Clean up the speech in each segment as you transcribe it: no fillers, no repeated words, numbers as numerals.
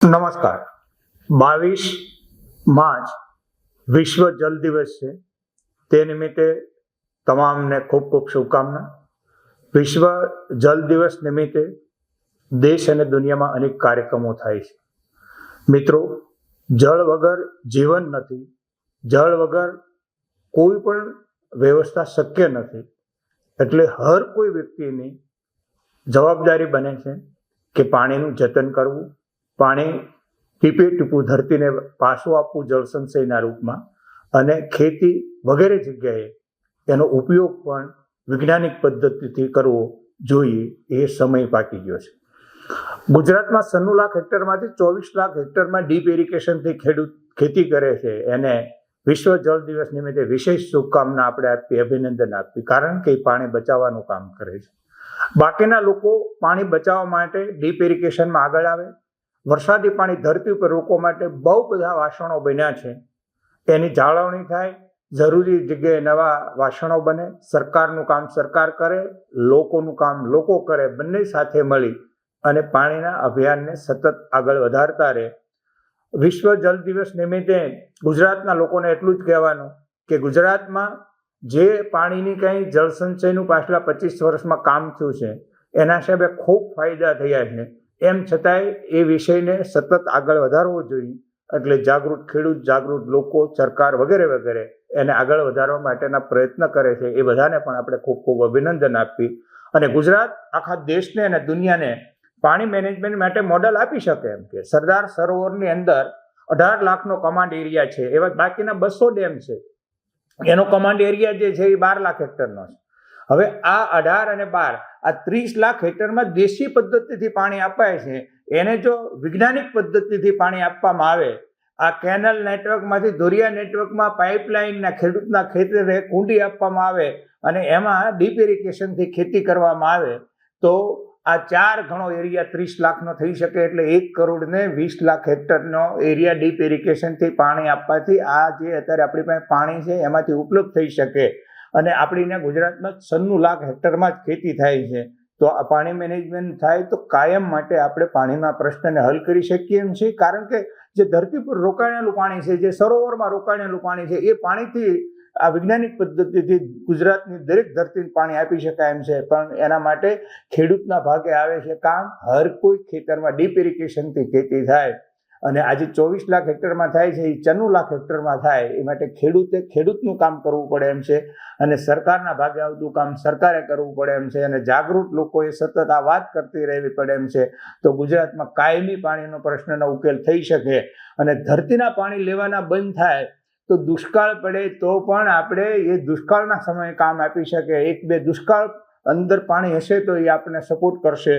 નમસ્કાર. 22 માર્ચ વિશ્વ જલ દિવસ છે. તે નિમિત્તે તમામને ખૂબ ખૂબ શુભકામના. વિશ્વ જલ દિવસ નિમિત્તે દેશ અને દુનિયામાં અનેક કાર્યક્રમો થાય છે. મિત્રો, જળ વગર જીવન નથી, જળ વગર કોઈ પણ વ્યવસ્થા શક્ય નથી. એટલે હર કોઈ વ્યક્તિની જવાબદારી બને છે કે પાણીનું જતન કરવું, પાણી ટીપે ટીપું ધરતીને પાછું આપવું જળ સંચયના રૂપમાં, અને ખેતી વગેરે જગ્યાએ એનો ઉપયોગ પણ વૈજ્ઞાનિક પદ્ધતિથી કરવો જોઈએ. એ સમય પાકી ગયો છે. ગુજરાતમાં 96 લાખ હેક્ટરમાંથી 24 લાખ હેક્ટરમાં ડીપ ઇરિગેશનથી ખેડૂત ખેતી કરે છે. એને વિશ્વ જળ દિવસ નિમિત્તે વિશેષ શુભકામના આપણે આપી, અભિનંદન આપી, કારણ કે એ પાણી બચાવવાનું કામ કરે છે. બાકીના લોકો પાણી બચાવવા માટે ડીપ ઇરિગેશનમાં આગળ આવે. વરસાદી પાણી ધરતી ઉપર રોકવા માટે બહુ બધા વાસણો બન્યા છે. એની જાળવણી થાય, જરૂરી જગ્યાએ નવા વાસણો બને. સરકારનું કામ સરકાર કરે, લોકોનું કામ લોકો કરે. બંને સાથે મળી અને પાણીના અભિયાનને સતત આગળ વધારતા રહે. વિશ્વ જલ દિવસ નિમિત્તે ગુજરાતના લોકોને એટલું જ કહેવાનું કે ગુજરાતમાં જે પાણીની કંઈ જળ સંચયનું પાછલા 25 વર્ષમાં કામ થયું છે, એના હિસાબે ખૂબ ફાયદા થયા છે. એમ છતાંય એ વિષયને સતત આગળ વધારવો જોઈએ. એટલે જાગૃત ખેડૂત, જાગૃત લોકો, સરકાર વગેરે વગેરે એને આગળ વધારવા માટેના પ્રયત્ન કરે છે. એ બધાને પણ આપણે ખૂબ ખૂબ અભિનંદન આપી. અને ગુજરાત આખા દેશને અને દુનિયાને પાણી મેનેજમેન્ટ માટે મોડલ આપી શકે એમ કે સરદાર સરોવરની અંદર 18 લાખનો કમાન્ડ એરિયા છે. એવા બાકીના 200 ડેમ છે. એનો કમાન્ડ એરિયા જે છે એ 12 લાખ હેક્ટરનો છે. હવે આ 18 અને 12 આ 30 લાખ હેક્ટરમાં દેશી પદ્ધતિથી પાણી અપાય છે. એને જો વૈજ્ઞાનિક પદ્ધતિથી પાણી આપવામાં આવે, આ કેનલ નેટવર્કમાંથી ધોરિયા નેટવર્કમાં પાઇપલાઇનના ખેડૂતના ખેતરે કુંડી આપવામાં આવે અને એમાં ડીપ ઇરિગેશનથી ખેતી કરવામાં આવે, તો આ 4 ગણો એરિયા 30 લાખનો થઈ શકે. એટલે 1 કરોડ ને 20 લાખ હેક્ટરનો એરિયા ડીપ ઇરિગેશનથી પાણી આપવાથી આ જે અત્યારે આપણી પાસે પાણી છે એમાંથી ઉપલબ્ધ થઈ શકે. અને આપણીને ગુજરાતમાં 96 લાખ હેક્ટરમાં જ ખેતી થાય છે. તો આ પાણી મેનેજમેન્ટ થાય તો કાયમ માટે આપણે પાણીના પ્રશ્નને હલ કરી શકીએ એમ છીએ. કારણ કે જે ધરતી પર રોકાણેલું પાણી છે, જે સરોવરમાં રોકાણેલું પાણી છે, એ પાણીથી આ વૈજ્ઞાનિક પદ્ધતિથી ગુજરાતની દરેક ધરતીને પાણી આપી શકાય એમ છે. પણ એના માટે ખેડૂતના ભાગે આવે છે કામ. હર કોઈ ખેતરમાં ડીપ ઇરિગેશનથી ખેતી થાય. અને આજે 24 લાખ હેક્ટરમાં થાય છે, એ 96 લાખ હેક્ટરમાં થાય. એ માટે ખેડૂતનું કામ કરવું પડે એમ છે. અને સરકારના ભાગે આવતું કામ સરકારે કરવું પડે એમ છે. અને જાગૃત લોકોએ સતત આ વાત કરતી રહેવી પડે એમ છે. તો ગુજરાતમાં કાયમી પાણીનો પ્રશ્નનો ઉકેલ થઈ શકે. અને ધરતીના પાણી લેવાના બંધ થાય તો દુષ્કાળ પડે તો પણ આપણે એ દુષ્કાળના સમયે કામ આપી શકે. 1-2 દુષ્કાળ અંદર પાણી હશે તો એ આપણને સપોર્ટ કરશે.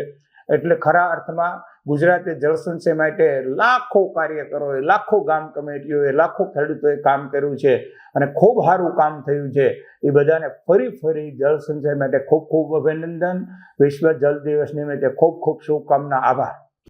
એટલે ખરા અર્થમાં ગુજરાતે જળ સંચય માટે લાખો કાર્યકરોએ, લાખો ગામ કમિટીઓએ, લાખો ખેડૂતોએ કામ કર્યું છે અને ખૂબ સારું કામ થયું છે. એ બધાને ફરી જળ સંચય માટે ખૂબ ખૂબ અભિનંદન. વિશ્વ જલ દિવસ નિમિત્તે ખૂબ ખૂબ શુભકામના. આભાર.